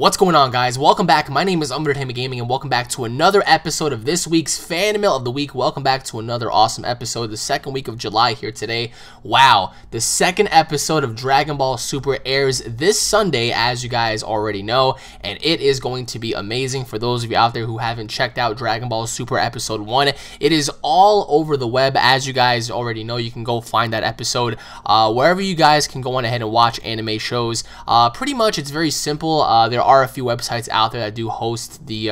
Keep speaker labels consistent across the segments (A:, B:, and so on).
A: What's going on, guys? Welcome back. My name is UnrealEntGaming, and welcome back to another episode of this week's Fan Mail of the Week. Welcome back to another awesome episode, the second week of July here today. Wow, the second episode of Dragon Ball Super airs this Sunday, as you guys already know, and it is going to be amazing. For those of you out there who haven't checked out Dragon Ball Super Episode 1, it is all over the web. As you guys already know, you can go find that episode wherever you guys can go on ahead and watch anime shows. Pretty much, it's very simple. There are a few websites out there that do host the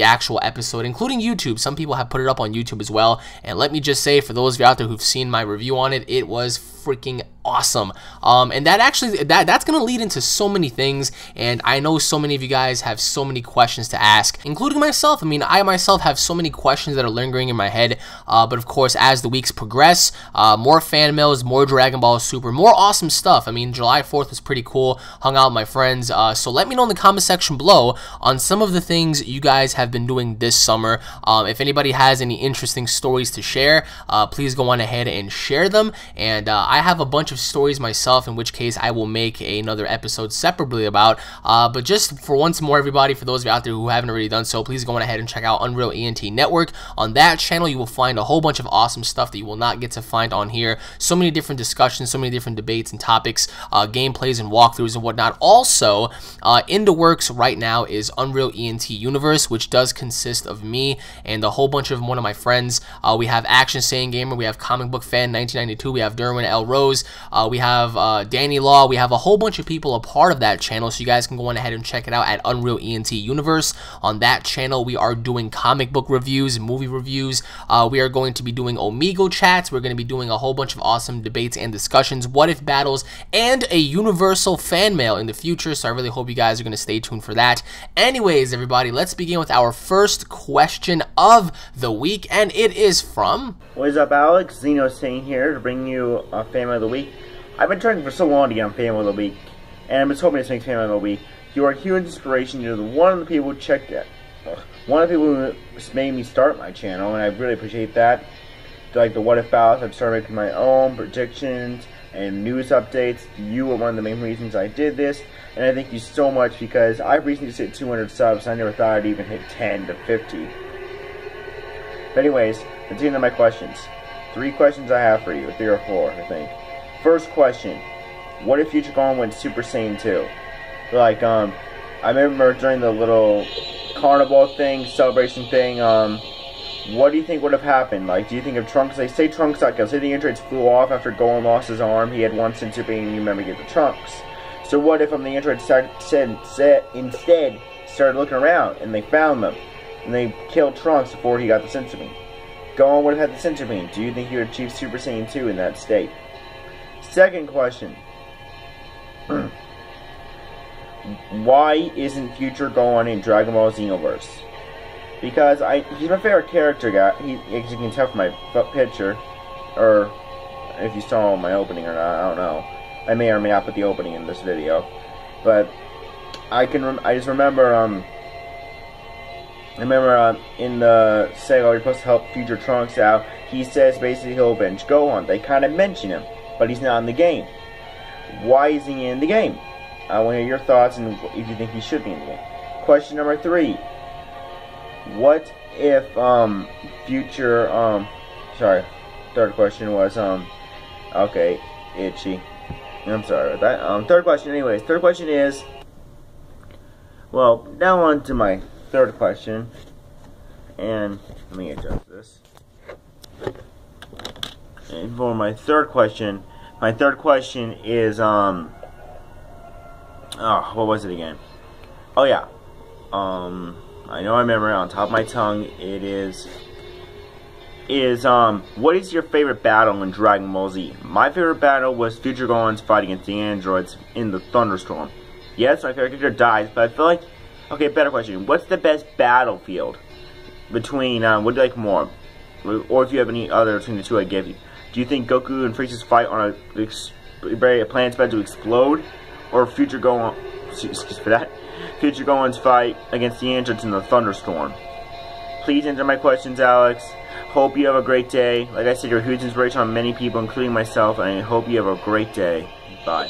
A: actual episode, including YouTube. Some people have put it up on YouTube as well, and let me just say, for those of you out there who've seen my review on it, it was freaking awesome. And that's gonna lead into so many things, and I know so many of you guys have so many questions to ask, including myself. I mean, I myself have so many questions that are lingering in my head, but of course, as the weeks progress, more fan mails, more Dragon Ball Super, more awesome stuff. I mean, July 4th was pretty cool, hung out with my friends, so let me know in the comment section below on some of the things you guys have been doing this summer. If anybody has any interesting stories to share, please go on ahead and share them, and I have a bunch of stories myself, in which case I will make another episode separately about, but just for once more, everybody, for those of you out there who haven't already done so, please go on ahead and check out UnrealEnt Network. On that channel, you will find a whole bunch of awesome stuff that you will not get to find on here. So many different discussions, so many different debates and topics, gameplays and walkthroughs and whatnot. Also, in the works right now is UnrealEnt Universe, which does consist of me and a whole bunch of one of my friends. We have Action Saiyan Gamer, we have Comic Book Fan 1992, we have Derwin L. Rose, we have Danny Law, we have a whole bunch of people a part of that channel, so you guys can go on ahead and check it out at UnrealEnt Universe. On that channel, we are doing comic book reviews, movie reviews, we are going to be doing Omegle chats, we're going to be doing a whole bunch of awesome debates and discussions, what if battles, and a universal fan mail in the future, so I really hope you guys are going to stay tuned for that. Anyways, everybody, let's begin with our first question of the week, and it is from...
B: What is up, Alex? Zeno saying here to bring you a Fan Mail of the Week. I've been trying for so long to get on Fan Mail of the Week, and I'm just hoping this makes Fan Mail of the Week. You are a huge inspiration. You're one of the people who checked it. One of the people who made me start my channel, and I really appreciate that. Like the What If Battles, I've started making my own predictions and news updates. You were one of the main reasons I did this, and I thank you so much, because I've recently just hit 200 subs. I never thought I'd even hit 10 to 50. But anyways, let's get into my questions. 3 questions I have for you, 3 or 4, I think. First question: what if Future Gohan went Super Saiyan 2? Like, I remember during the little carnival thing, celebration thing, what do you think would have happened? Like, do you think if Trunks, like, say Trunks got killed, say the androids flew off after Gohan lost his arm, he had one Super Being, and you remember get the Trunks. So what if the androids instead started looking around, and they found them, and they killed Trunks before he got the Senzu Bean? Gohan would have had the Senzu Bean. Do you think he would achieve Super Saiyan 2 in that state? Second question. Why isn't Future Gohan in Dragon Ball Xenoverse? Because he's my favorite character guy. As you can tell from my picture, or if you saw my opening or not, I don't know. I may or may not put the opening in this video, but I just remember in the Sega where you're supposed to help Future Trunks out, he says basically he'll avenge Gohan. They kind of mention him, but he's not in the game. Why is he in the game? I want to hear your thoughts and if you think he should be in the game. Question number 3. What if Future third question was okay, itchy. I'm sorry about that. Third question anyways. Third question is, well, now on to my third question, and let me adjust this. And for my third question is what was it again? Oh yeah, I know I remember it on top of my tongue. It is what is your favorite battle in Dragon Ball Z? My favorite battle was Future Gohan's fight against the androids in the thunderstorm. Yes, my favorite character dies, but I feel like, okay, better question. What's the best battlefield between, what do you like more? Or if you have any other between the two I give you. Do you think Goku and Frieza's fight on a planet's about to explode? Or Future Gohan, excuse for that, Future Gohan's fight against the androids in the thunderstorm? Please answer my questions, Alex. Hope you have a great day. Like I said, you're a huge inspiration on many people, including myself, and I hope you have a great day. Bye.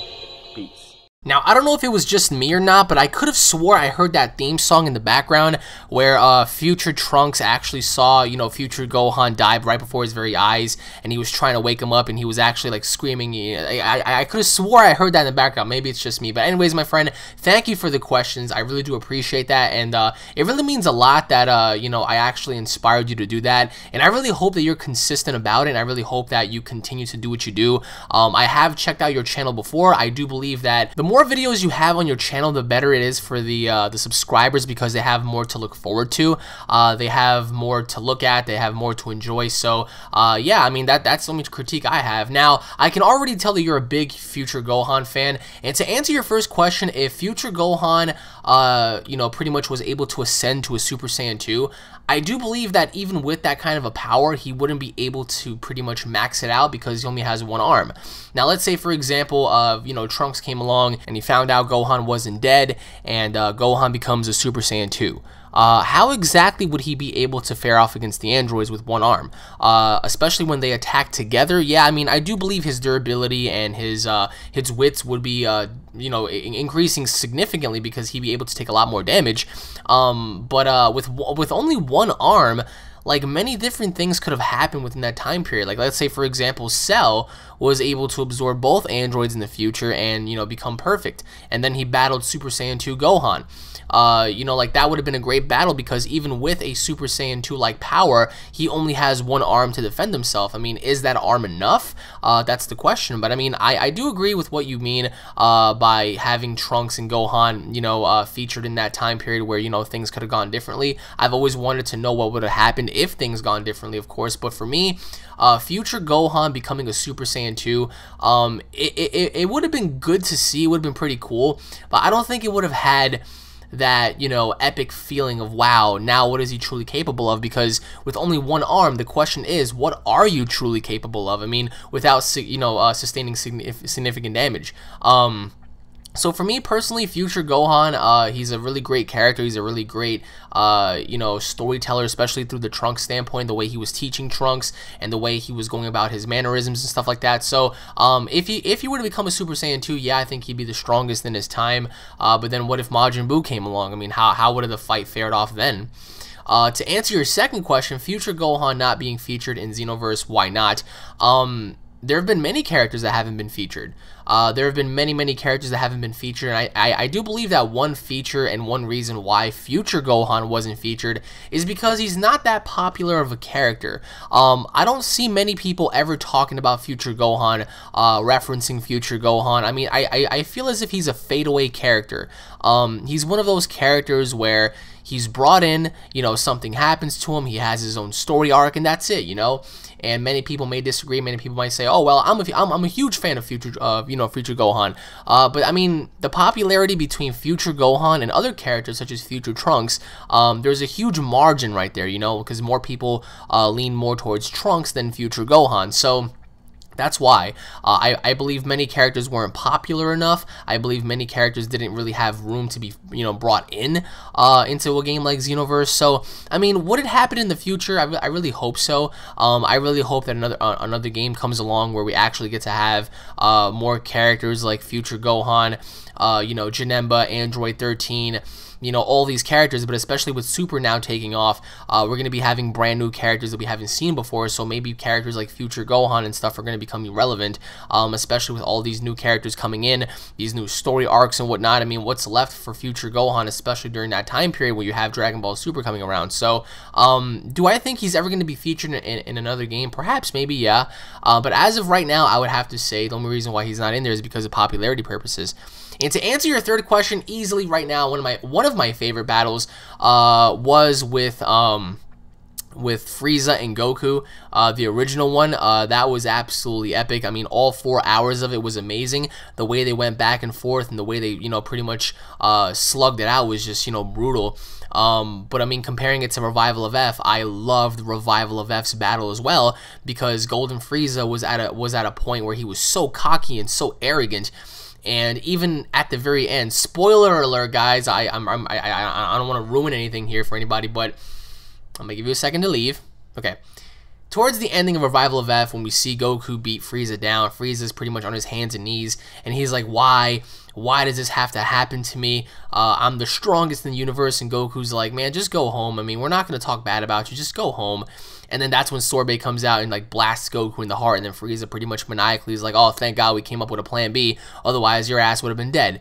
B: Peace.
A: Now, I don't know if it was just me or not, but I could have swore I heard that theme song in the background where future Trunks actually saw, you know, future Gohan die right before his very eyes, and he was trying to wake him up, and he was actually like screaming. I could have swore I heard that in the background. Maybe it's just me. But anyways, my friend, thank you for the questions. I really do appreciate that, and it really means a lot that, you know, I actually inspired you to do that, and I really hope that you're consistent about it, and I really hope that you continue to do what you do. I have checked out your channel before. I do believe that the more videos you have on your channel, the better it is for the subscribers, because they have more to look forward to. They have more to look at. They have more to enjoy. So yeah, I mean, that's the only critique I have. Now, I can already tell that you're a big Future Gohan fan. And to answer your first question, if Future Gohan, you know, pretty much was able to ascend to a Super Saiyan 2, I do believe that even with that kind of a power, he wouldn't be able to pretty much max it out because he only has one arm. Now, let's say, for example, you know, Trunks came along and he found out Gohan wasn't dead, and Gohan becomes a Super Saiyan 2. How exactly would he be able to fare off against the androids with one arm? Especially when they attack together? Yeah, I mean, I do believe his durability and his wits would be, you know, increasing significantly because he'd be able to take a lot more damage. But with only one arm, like, many different things could have happened within that time period. Like, let's say, for example, Cell was able to absorb both androids in the future and, you know, become perfect. And then he battled Super Saiyan 2 Gohan. You know, like, that would have been a great battle because even with a Super Saiyan 2 like power, he only has one arm to defend himself. I mean, is that arm enough? That's the question. But I mean, I do agree with what you mean by having Trunks and Gohan, you know, featured in that time period where, you know, things could have gone differently. I've always wanted to know what would have happened if things gone differently, of course. But for me, future Gohan becoming a Super Saiyan 2, it would have been good to see. It would have been pretty cool. But I don't think it would have had that, you know, epic feeling of, wow, now what is he truly capable of? Because with only one arm, the question is, what are you truly capable of? I mean, without, you know, sustaining significant damage. So for me personally, Future Gohan, he's a really great character. He's a really great, you know, storyteller, especially through the Trunks standpoint, the way he was teaching Trunks and the way he was going about his mannerisms and stuff like that. So if he were to become a Super Saiyan 2, yeah, I think he'd be the strongest in his time. But then what if Majin Buu came along? I mean, how would the fight fared off then? To answer your second question, Future Gohan not being featured in Xenoverse, why not? There have been many characters that haven't been featured. There have been many characters that haven't been featured, and I do believe that one feature and one reason why Future Gohan wasn't featured is because he's not that popular of a character. I don't see many people ever talking about Future Gohan, referencing Future Gohan. I mean, I feel as if he's a fadeaway character. He's one of those characters where he's brought in, you know, something happens to him, he has his own story arc, and that's it, you know. And many people may disagree. Many people might say, "Oh, well, I'm a huge fan of Future Gohan." But I mean, the popularity between Future Gohan and other characters such as Future Trunks, there's a huge margin right there, you know, because more people lean more towards Trunks than Future Gohan. So that's why I believe many characters weren't popular enough. I believe many characters didn't really have room to be, you know, brought in into a game like Xenoverse. So I mean, would it happen in the future? I really hope so. I really hope that another game comes along where we actually get to have more characters like Future Gohan, you know, Janemba, Android 13. You know, all these characters, but especially with Super now taking off, we're going to be having brand new characters that we haven't seen before, so maybe characters like Future Gohan and stuff are going to become irrelevant, especially with all these new characters coming in, these new story arcs and whatnot. I mean, what's left for Future Gohan, especially during that time period where you have Dragon Ball Super coming around? So, do I think he's ever going to be featured in another game? Perhaps, maybe, yeah. But as of right now, I would have to say the only reason why he's not in there is because of popularity purposes. And to answer your third question easily right now, one of my favorite battles was with Frieza and Goku, the original one. That was absolutely epic. I mean, all 4 hours of it was amazing. The way they went back and forth and the way they, you know, pretty much slugged it out was just, you know, brutal. But I mean, comparing it to Revival of F, I loved Revival of F's battle as well, because Golden Frieza was at a point where he was so cocky and so arrogant. And even at the very end, spoiler alert, guys, I don't want to ruin anything here for anybody, but I'm gonna give you a second to leave. Okay. towards the ending of Revival of F, when we see Goku beat Frieza down, Frieza's pretty much on his hands and knees, and he's like, why does this have to happen to me? I'm the strongest in the universe. And Goku's like, man, just go home. I mean, we're not going to talk bad about you. Just go home. And then that's when Sorbet comes out and like blasts Goku in the heart. And then Frieza pretty much maniacally is like, oh, thank God we came up with a plan B. Otherwise, your ass would have been dead.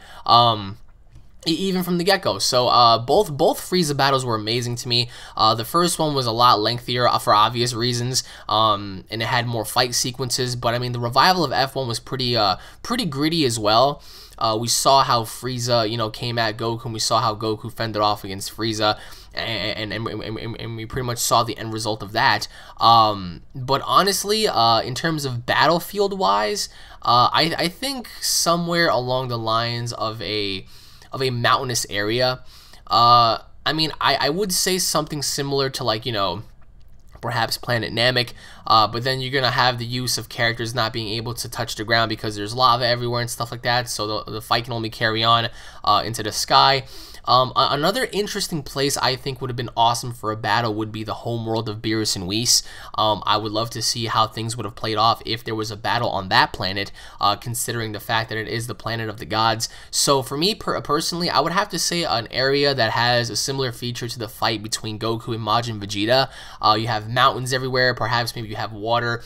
A: Even from the get-go. So both Frieza battles were amazing to me. The first one was a lot lengthier for obvious reasons, and it had more fight sequences. But I mean, the Revival of F1 was pretty gritty as well. We saw how Frieza, you know, came at Goku, and we saw how Goku fended off against Frieza, and we pretty much saw the end result of that. But honestly, in terms of battlefield-wise, I think somewhere along the lines of a mountainous area. I mean, I would say something similar to, like, you know, perhaps Planet Namek, but then you're gonna have the use of characters not being able to touch the ground because there's lava everywhere and stuff like that, so the fight can only carry on into the sky. Another interesting place I think would have been awesome for a battle would be the homeworld of Beerus and Whis. I would love to see how things would have played off if there was a battle on that planet, considering the fact that it is the planet of the gods. So for me personally, I would have to say an area that has a similar feature to the fight between Goku and Majin Vegeta. You have mountains everywhere, perhaps maybe you have water.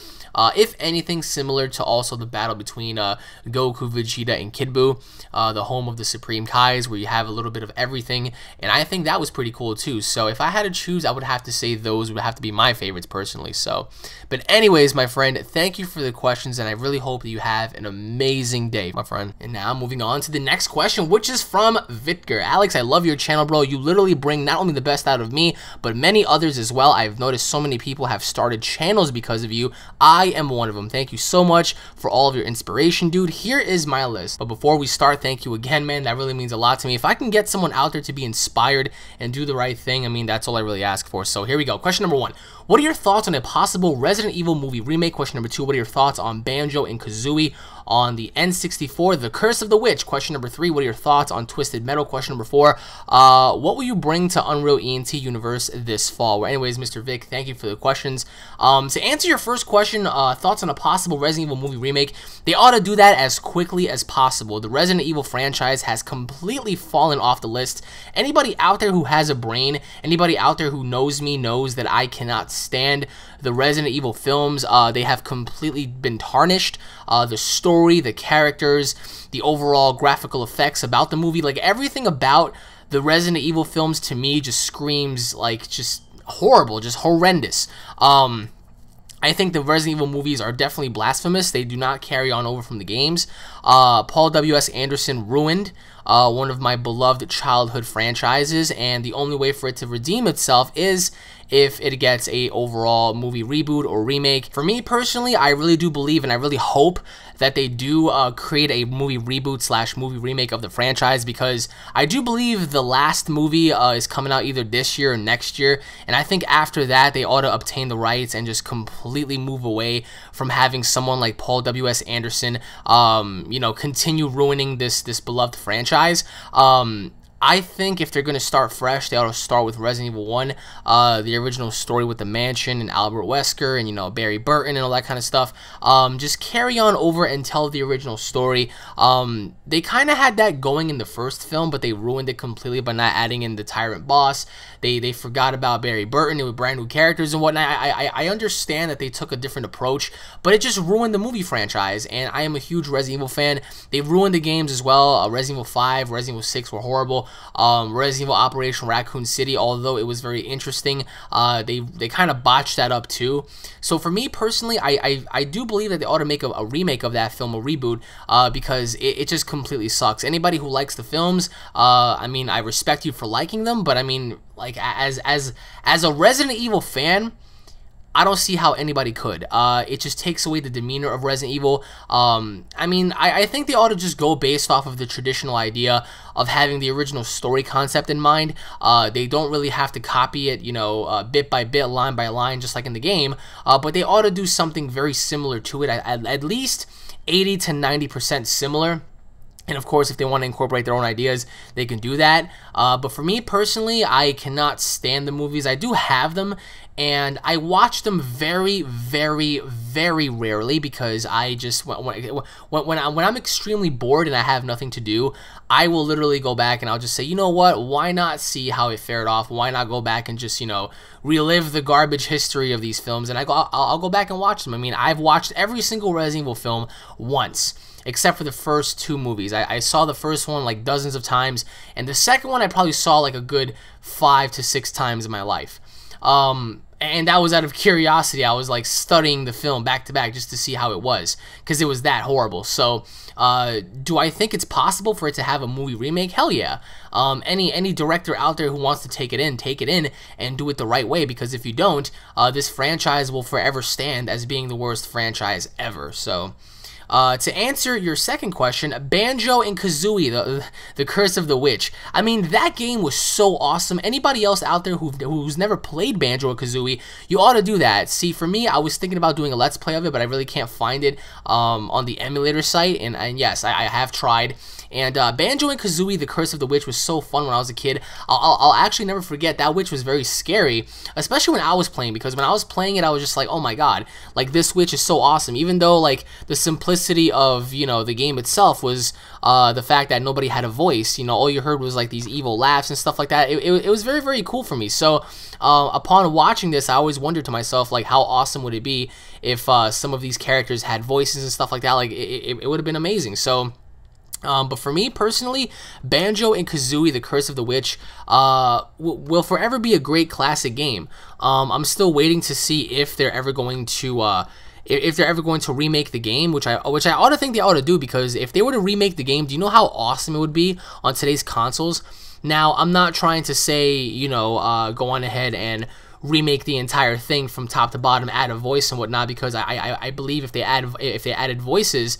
A: If anything, similar to also the battle between Goku, Vegeta, and Kid Buu, the home of the Supreme Kais, where you have a little bit of everything, and I think that was pretty cool too. So if I had to choose, I would have to say those would have to be my favorites personally. So, but anyways, my friend, thank you for the questions, and I really hope that you have an amazing day, my friend. And now moving on to the next question, which is from Vitker. Alex, I love your channel, bro. You literally bring not only the best out of me, but many others as well. I've noticed so many people have started channels because of you. I am one of them. Thank you so much for all of your inspiration, dude. Here is my list. But before we start, thank you again, man. That really means a lot to me. If I can get someone out there to be inspired and do the right thing, I mean, that's all I really ask for. So here we go. Question number 1. What are your thoughts on a possible Resident Evil movie remake? Question number 2. What are your thoughts on Banjo and Kazooie on the N64, The Curse of the Witch? Question number 3. What are your thoughts on Twisted Metal? Question number 4. What will you bring to Unreal ENT universe this fall? Well, anyways, Mr. Vic, thank you for the questions. To answer your first question, thoughts on a possible Resident Evil movie remake, they ought to do that as quickly as possible. The Resident Evil franchise has completely fallen off the list. Anybody out there who has a brain, anybody out there who knows me knows that I cannot stand the Resident Evil films. They have completely been tarnished. The story, the characters, the overall graphical effects about the movie, like everything about the Resident Evil films to me just screams like just horrible, just horrendous. I think the Resident Evil movies are definitely blasphemous. They do not carry on over from the games. Paul W.S. Anderson ruined one of my beloved childhood franchises, and the only way for it to redeem itself is if it gets a overall movie reboot or remake. For me personally, I really do believe and I really hope that they do create a movie reboot / movie remake of the franchise, because I do believe the last movie is coming out either this year or next year, and I think after that they ought to obtain the rights and just completely move away from having someone like Paul W.S. Anderson you know, continue ruining this beloved franchise. I think if they're going to start fresh, they ought to start with Resident Evil 1, the original story with the mansion and Albert Wesker and, you know, Barry Burton and all that kind of stuff. Just carry on over and tell the original story. They kind of had that going in the first film, but they ruined it completely by not adding in the Tyrant Boss. They forgot about Barry Burton. It was brand new characters and whatnot. I understand that they took a different approach, but it just ruined the movie franchise, and I am a huge Resident Evil fan. They ruined the games as well. Resident Evil 5, Resident Evil 6 were horrible. Resident Evil Operation Raccoon City, although it was very interesting, they kind of botched that up too. So for me personally, I do believe that they ought to make a remake of that film, a reboot, because it just completely sucks. Anybody who likes the films, I mean, I respect you for liking them, but I mean, like, as a Resident Evil fan, I don't see how anybody could. It just takes away the demeanor of Resident Evil. I mean, I think they ought to just go based off of the traditional idea of having the original story concept in mind. They don't really have to copy it, you know, bit by bit, line by line, just like in the game. But they ought to do something very similar to it, at least 80 to 90% similar. And of course, if they want to incorporate their own ideas, they can do that. But for me personally, I cannot stand the movies. I do have them and I watch them very, very, very rarely because I just when I'm extremely bored and I have nothing to do, I will literally go back and I'll just say, you know what, why not see how it fared off? Why not go back and just, you know, relive the garbage history of these films? And I'll go back and watch them. I mean, I've watched every single Resident Evil film once, except for the first 2 movies. I saw the first one like dozens of times, and the second one I probably saw like a good 5 to 6 times in my life. And that was out of curiosity. I was like studying the film back to back just to see how it was, because it was that horrible. So do I think it's possible for it to have a movie remake? Hell yeah. Any director out there who wants to take it in and do it the right way, because if you don't, this franchise will forever stand as being the worst franchise ever. So to answer your second question, Banjo and Kazooie, the Curse of the Witch. I mean, that game was so awesome. Anybody else out there who's never played Banjo or Kazooie, you ought to do that. See, for me, I was thinking about doing a Let's Play of it, but I really can't find it on the emulator site. And yes, I have tried. And Banjo and Kazooie, The Curse of the Witch was so fun when I was a kid. I'll actually never forget, that witch was very scary, especially when I was playing, because when I was playing it, I was just like, oh my god, like, this witch is so awesome. Even though, like, the simplicity of, you know, the game itself was the fact that nobody had a voice. You know, all you heard was, like, these evil laughs and stuff like that. It was very, very cool for me. So upon watching this, I always wondered to myself, like, how awesome would it be if some of these characters had voices and stuff like that. Like, it would have been amazing. So but for me personally, Banjo and Kazooie, The Curse of the Witch, will forever be a great classic game. I'm still waiting to see if they're ever going to remake the game, which I ought to think they ought to do, because if they were to remake the game, do you know how awesome it would be on today's consoles? Now, I'm not trying to say, you know, go on ahead and remake the entire thing from top to bottom, add a voice and whatnot, because I believe if they added voices,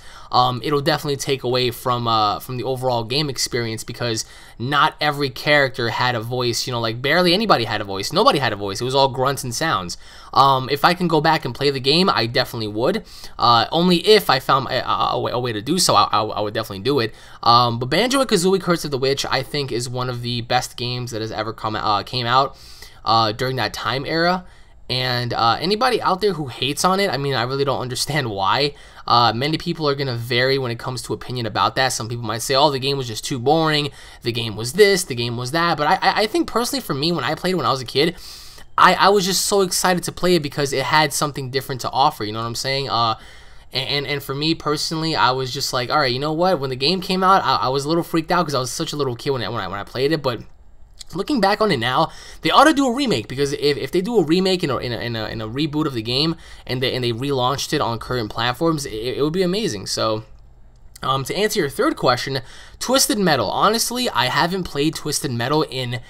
A: it'll definitely take away from the overall game experience, because not every character had a voice. You know, like, barely anybody had a voice. Nobody had a voice. It was all grunts and sounds. If I can go back and play the game, I definitely would. Only if I found a way to do so, I would definitely do it. But Banjo and Kazooie Curse of the Witch, I think, is one of the best games that has ever came out during that time era. And anybody out there who hates on it, I mean, I really don't understand why. Many people are going to vary when it comes to opinion about that. Some people might say, oh, the game was just too boring, the game was this, the game was that. But I think personally, for me, when I played it when I was a kid, I was just so excited to play it because it had something different to offer, you know what I'm saying? And for me personally, I was just like, all right, you know what? When the game came out, I was a little freaked out because I was such a little kid when I played it. But looking back on it now, they ought to do a remake, because if they do a remake in a reboot of the game and they relaunched it on current platforms, it would be amazing. So to answer your third question, Twisted Metal. Honestly, I haven't played Twisted Metal in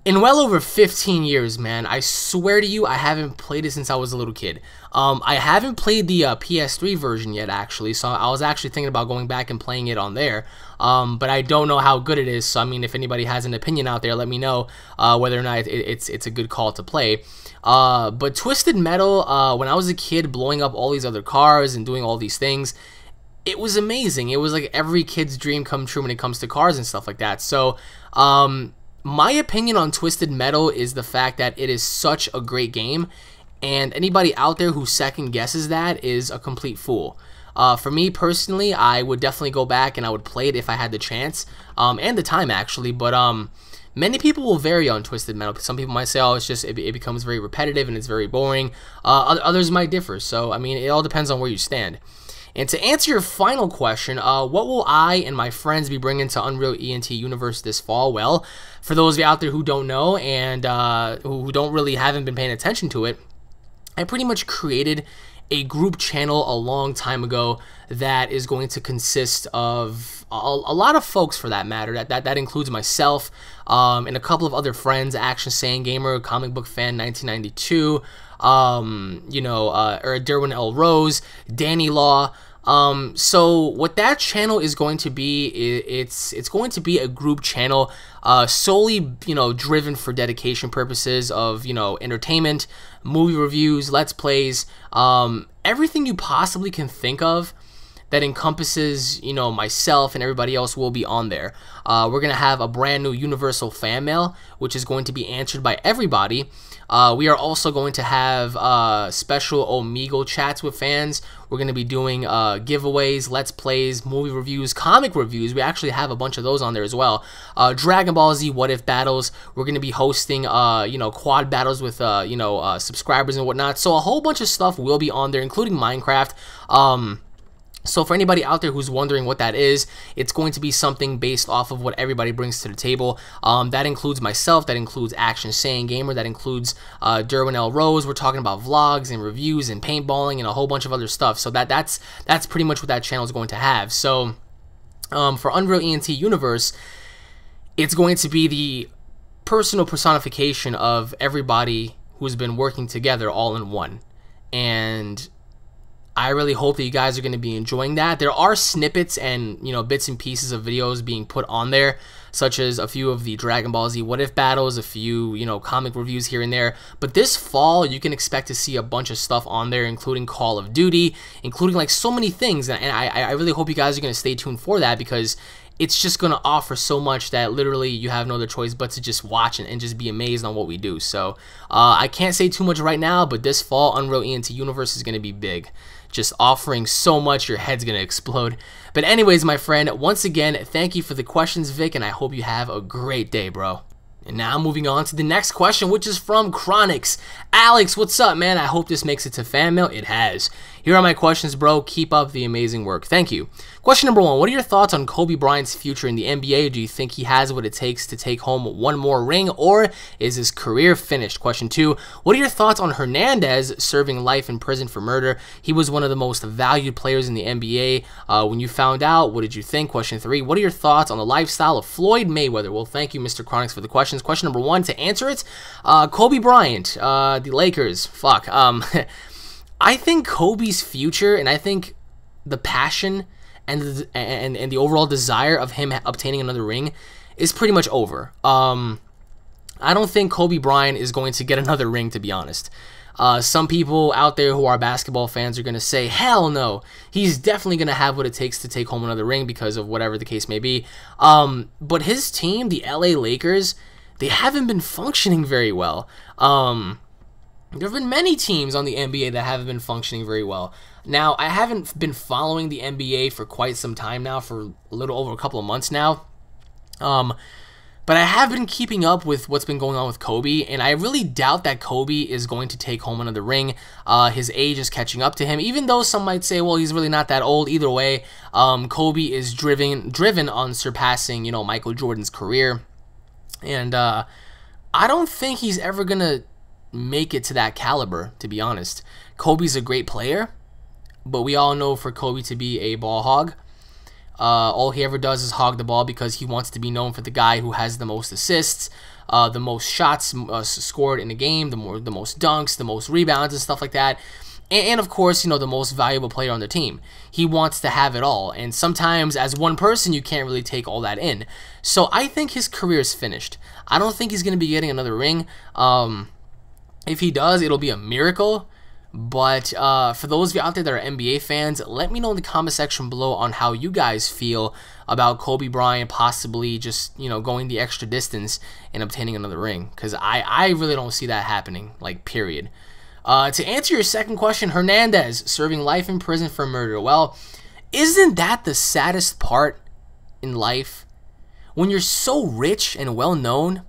A: well over 15 years, man. I swear to you, I haven't played it since I was a little kid. I haven't played the PS3 version yet, actually, so I was actually thinking about going back and playing it on there. But I don't know how good it is, so I mean, if anybody has an opinion out there, let me know whether or not it's a good call to play. But Twisted Metal, when I was a kid, blowing up all these other cars and doing all these things, it was amazing. It was like every kid's dream come true when it comes to cars and stuff like that. So, my opinion on Twisted Metal is the fact that it is such a great game, and anybody out there who second guesses that is a complete fool. For me personally, I would definitely go back and I would play it if I had the chance, and the time actually, but many people will vary on Twisted Metal. Some people might say, oh, it becomes very repetitive and it's very boring. Others might differ, so I mean, it all depends on where you stand. And to answer your final question, what will I and my friends be bringing to UnrealEnt Universe this fall? Well, for those of you out there who don't know and who haven't been paying attention to it, I pretty much created a group channel a long time ago that is going to consist of a lot of folks, for that matter. That includes myself and a couple of other friends, Action Saiyan Gamer, Comic Book Fan 1992, Derwin L. Rose, Danny Law. So what that channel is going to be, it's going to be a group channel solely, driven for dedication purposes of, entertainment, movie reviews, let's plays, everything you possibly can think of that encompasses, myself and everybody else will be on there. We're going to have a brand new universal fan mail, which is going to be answered by everybody. We are also going to have special Omegle chats with fans. We're going to be doing giveaways, let's plays, movie reviews, comic reviews. We actually have a bunch of those on there as well. Dragon Ball Z What If battles. We're going to be hosting, quad battles with, subscribers and whatnot. So a whole bunch of stuff will be on there, including Minecraft. So for anybody out there who's wondering what that is, it's going to be something based off of what everybody brings to the table. That includes myself, that includes Action Saiyan Gamer, that includes Derwin L. Rose. We're talking about vlogs and reviews and paintballing and a whole bunch of other stuff. So that's pretty much what that channel is going to have. So for UnrealEnt Universe, it's going to be the personal personification of everybody who's been working together all in one. And I really hope that you guys are going to be enjoying that. There are snippets and, bits and pieces of videos being put on there, such as a few of the Dragon Ball Z What If battles, a few, comic reviews here and there. But this fall, you can expect to see a bunch of stuff on there, including Call of Duty, including like so many things. And I really hope you guys are going to stay tuned for that, because it's just going to offer so much that literally you have no other choice but to just watch and just be amazed on what we do. So I can't say too much right now, but this fall, UnrealEnt Universe is going to be big. Just offering so much, your head's gonna explode. But anyways, my friend, once again, thank you for the questions, Vic, and I hope you have a great day, bro. And now moving on to the next question, which is from Chronix. Alex, what's up, man? I hope this makes it to fan mail. It has. Here are my questions, bro. Keep up the amazing work. Thank you. Question number 1, what are your thoughts on Kobe Bryant's future in the NBA? Do you think he has what it takes to take home one more ring, or is his career finished? Question 2, what are your thoughts on Hernandez serving life in prison for murder? He was one of the most valued players in the NBA. When you found out, what did you think? Question 3, what are your thoughts on the lifestyle of Floyd Mayweather? Well, thank you, Mr. Chronix, for the questions. Question number 1, to answer it, Kobe Bryant, the Lakers, fuck. I think Kobe's future, and I think the passion and the overall desire of him obtaining another ring is pretty much over. I don't think Kobe Bryant is going to get another ring, to be honest. Some people out there who are basketball fans are going to say, hell no, he's definitely going to have what it takes to take home another ring because of whatever the case may be. But his team, the LA Lakers, they haven't been functioning very well. There have been many teams on the NBA that haven't been functioning very well. Now, I haven't been following the NBA for quite some time now, for a little over a couple of months now. But I have been keeping up with what's been going on with Kobe, and I really doubt that Kobe is going to take home another ring. His age is catching up to him, even though some might say, well, he's really not that old. Either way, Kobe is driven on surpassing, Michael Jordan's career. And I don't think he's ever going to make it to that caliber, to be honest. Kobe's a great player, but we all know for Kobe to be a ball hog, all he ever does is hog the ball because he wants to be known for the guy who has the most assists, the most shots scored in a game, the most dunks, the most rebounds and stuff like that. And of course, the most valuable player on the team. He wants to have it all, and sometimes as one person you can't really take all that in. So I think his career is finished. I don't think he's going to be getting another ring. If he does, it'll be a miracle. But for those of you out there that are NBA fans, let me know in the comment section below on how you guys feel about Kobe Bryant possibly just, going the extra distance and obtaining another ring. Because I really don't see that happening, like, period. To answer your second question, Hernandez serving life in prison for murder. Well, isn't that the saddest part in life? When you're so rich and well known,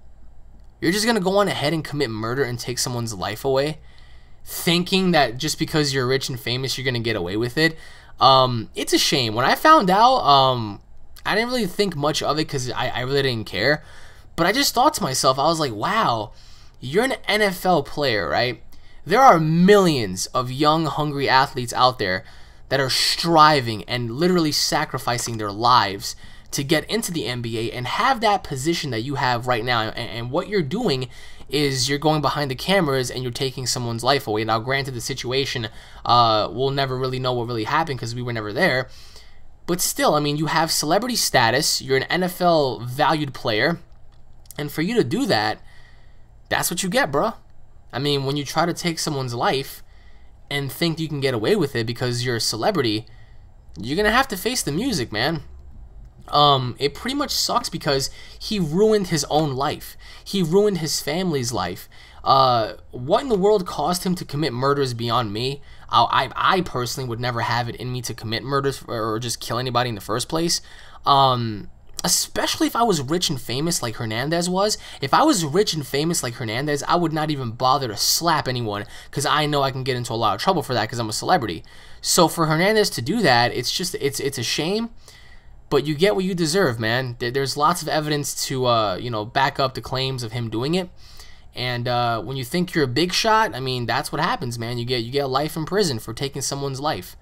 A: you're just going to go on ahead and commit murder and take someone's life away, thinking that just because you're rich and famous, you're going to get away with it. It's a shame. When I found out, I didn't really think much of it because I really didn't care. But I just thought to myself, I was like, wow, you're an NFL player, right? There are millions of young, hungry athletes out there that are striving and literally sacrificing their lives to get into the NBA and have that position that you have right now. And what you're doing is you're going behind the cameras and you're taking someone's life away. Now, granted, the situation, we'll never really know what really happened because we were never there. But still, I mean, you have celebrity status. You're an NFL valued player. And for you to do that, that's what you get, bro. I mean, when you try to take someone's life and think you can get away with it because you're a celebrity, you're going to have to face the music, man. It pretty much sucks because he ruined his own life. He ruined his family's life. What in the world caused him to commit murders beyond me? I personally would never have it in me to commit murders or just kill anybody in the first place. Especially if I was rich and famous like Hernandez was. If I was rich and famous like Hernandez, I would not even bother to slap anyone because I know I can get into a lot of trouble for that because I'm a celebrity. So for Hernandez to do that, it's a shame. But you get what you deserve, man. There's lots of evidence to you know, back up the claims of him doing it. And when you think you're a big shot, I mean, that's what happens, man. You get life in prison for taking someone's life.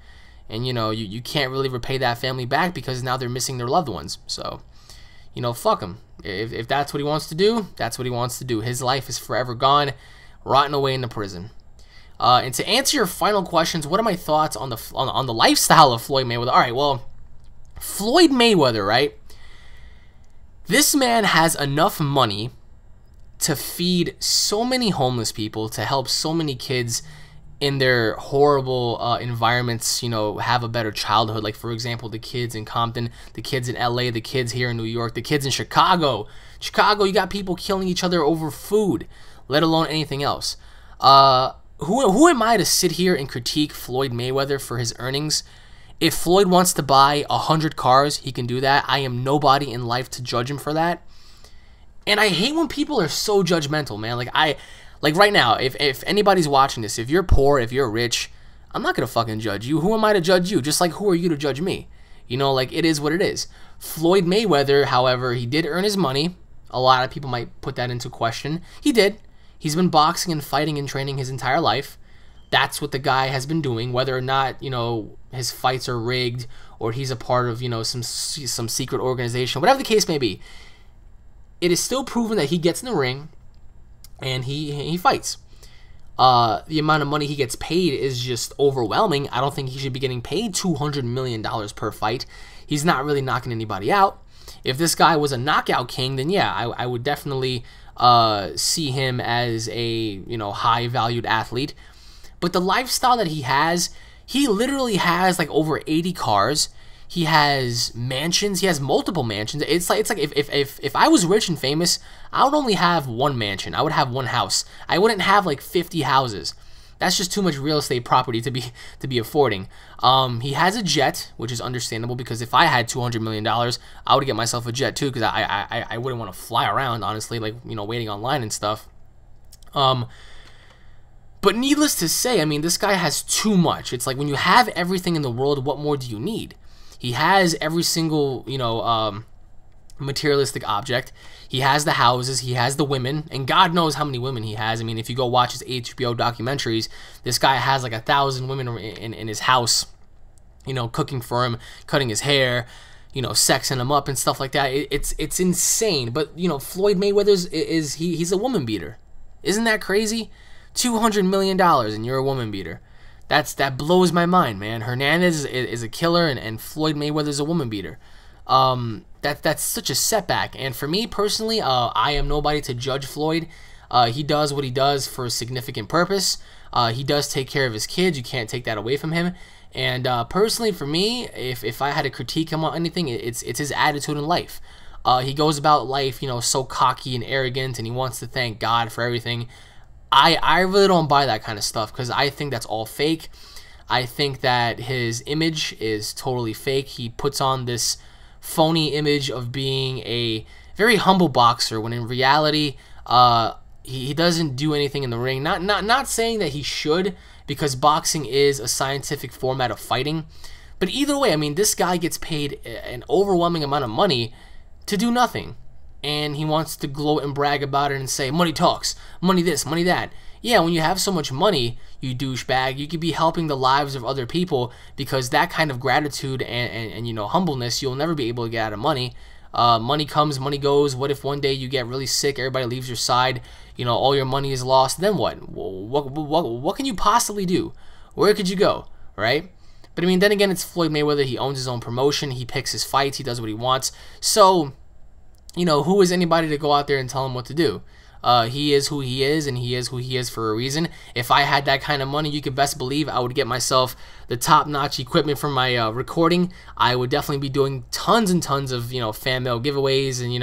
A: And, you know, you can't really repay that family back because now they're missing their loved ones. So, you know, fuck him. If that's what he wants to do, that's what he wants to do. His life is forever gone, rotting away in the prison. And to answer your final questions, what are my thoughts on the lifestyle of Floyd Mayweather? All right, well, Floyd Mayweather, right? This man has enough money to feed so many homeless people, to help so many kids in their horrible environments, you know, have a better childhood. Like, for example, the kids in Compton, the kids in LA, the kids here in New York, the kids in Chicago. Chicago, you got people killing each other over food, let alone anything else. Who am I to sit here and critique Floyd Mayweather for his earnings? If Floyd wants to buy 100 cars, he can do that. I am nobody in life to judge him for that. And I hate when people are so judgmental, man. Like right now, if anybody's watching this, if you're poor, if you're rich, I'm not gonna fucking judge you. Who am I to judge you? Just like, who are you to judge me? You know, like, it is what it is. Floyd Mayweather, however, he did earn his money. A lot of people might put that into question. He did. He's been boxing and fighting and training his entire life. That's what the guy has been doing, whether or not, you know, his fights are rigged or he's a part of, you know, some secret organization, whatever the case may be. It is still proven that he gets in the ring and he fights. The amount of money he gets paid is just overwhelming. I don't think he should be getting paid $200 million per fight. He's not really knocking anybody out. If this guy was a knockout king, then yeah, I would definitely see him as a, you know, high valued athlete. But the lifestyle that he literally has like over 80 cars. He has mansions. He has multiple mansions. It's like if I was rich and famous, I would only have one mansion. I would have one house. I wouldn't have like 50 houses. That's just too much real estate property to be affording. He has a jet, which is understandable because if I had $200 million, I would get myself a jet too because I wouldn't want to fly around, honestly, like, you know, waiting online and stuff. But needless to say, I mean, this guy has too much. It's like when you have everything in the world, what more do you need? He has every single, you know, materialistic object. He has the houses. He has the women. And God knows how many women he has. I mean, if you go watch his HBO documentaries, this guy has like 1,000 women in his house, you know, cooking for him, cutting his hair, you know, sexing him up and stuff like that. It's insane. But, you know, Floyd Mayweather's he's a woman beater. Isn't that crazy? $200 million and you're a woman beater. That blows my mind, man. Hernandez is a killer and Floyd Mayweather's a woman beater. That's such a setback. And for me personally, I am nobody to judge Floyd. He does what he does for a significant purpose. He does take care of his kids. You can't take that away from him. And personally, for me, if I had to critique him on anything, it's his attitude in life. He goes about life, you know, so cocky and arrogant, and he wants to thank God for everything. I really don't buy that kind of stuff because I think that's all fake. I think that his image is totally fake. He puts on this phony image of being a very humble boxer when in reality he doesn't do anything in the ring. Not saying that he should, because boxing is a scientific format of fighting. But either way, I mean, this guy gets paid an overwhelming amount of money to do nothing. And he wants to gloat and brag about it and say, money talks, money this, money that. Yeah, when you have so much money, you douchebag, you could be helping the lives of other people, because that kind of gratitude and you know, humbleness, you'll never be able to get out of money. Money comes, money goes. What if one day you get really sick, everybody leaves your side, you know, all your money is lost, then what? What can you possibly do? Where could you go, right? But I mean, then again, it's Floyd Mayweather. He owns his own promotion. He picks his fights. He does what he wants. So, you know, who is anybody to go out there and tell him what to do? He is who he is, and he is who he is for a reason. If I had that kind of money, you could best believe I would get myself the top-notch equipment for my recording. I would definitely be doing tons and tons of, fan mail giveaways and,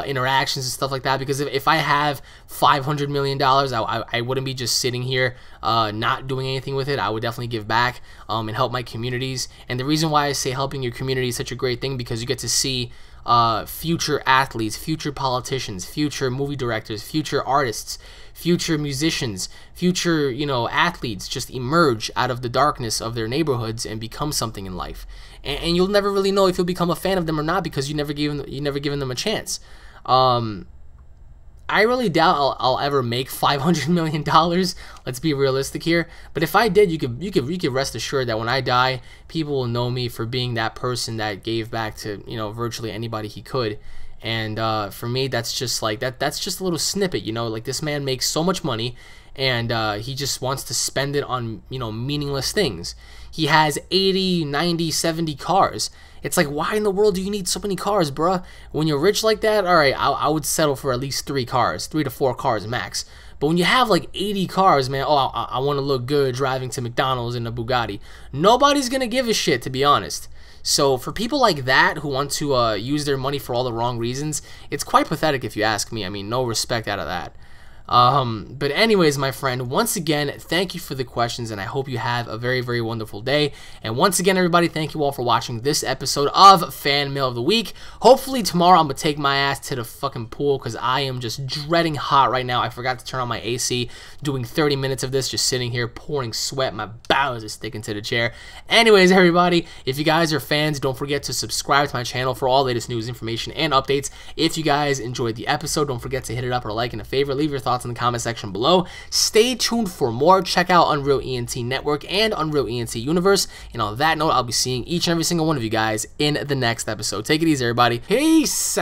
A: interactions and stuff like that, because if I have $500 million, I wouldn't be just sitting here not doing anything with it. I would definitely give back and help my communities. And the reason why I say helping your community is such a great thing, because you get to see future athletes, future politicians, future movie directors, future artists, future musicians, future, athletes just emerge out of the darkness of their neighborhoods and become something in life. And you'll never really know if you'll become a fan of them or not, because you never given them a chance. I really doubt I'll ever make $500 million. Let's be realistic here. But if I did, you could rest assured that when I die, people will know me for being that person that gave back to virtually anybody he could. And for me, that's just like that's just a little snippet. Like, this man makes so much money, and he just wants to spend it on meaningless things. He has 80, 90, 70 cars. It's like, why in the world do you need so many cars, bruh? When you're rich like that, all right, I would settle for at least 3 to 4 cars max. But when you have like 80 cars, man, I want to look good driving to McDonald's in a Bugatti. Nobody's going to give a shit, to be honest. So for people like that who want to use their money for all the wrong reasons, it's quite pathetic if you ask me. I mean, no respect out of that. But anyways, my friend, once again, thank you for the questions, and I hope you have a very, very wonderful day. And once again, everybody, thank you all for watching this episode of Fan Mail of the Week. Hopefully tomorrow I'm gonna take my ass to the fucking pool, because I am just dreading hot right now. I forgot to turn on my AC, doing 30 minutes of this, just sitting here pouring sweat. My bowels are sticking to the chair. Anyways, everybody, if you guys are fans, don't forget to subscribe to my channel for all latest news, information, and updates. If you guys enjoyed the episode, don't forget to hit it up or a like and a favorite. Leave your thoughts in the comment section below. Stay tuned for more. Check out UnrealEnt Network and UnrealEnt Universe. And on that note, I'll be seeing each and every single one of you guys in the next episode. Take it easy, everybody. Peace!